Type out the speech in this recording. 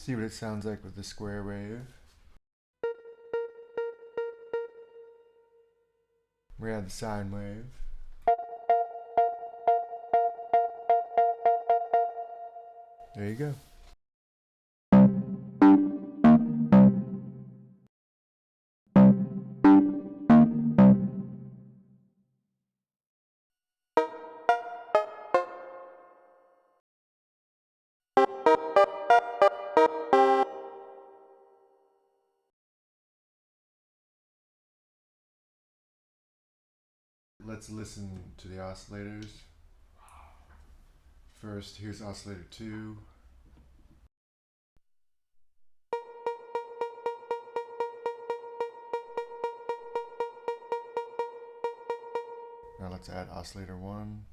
See what it sounds like with the square wave. We have the sine wave. There you go. Let's listen to the oscillators. First, here's oscillator 2. Now let's add oscillator 1.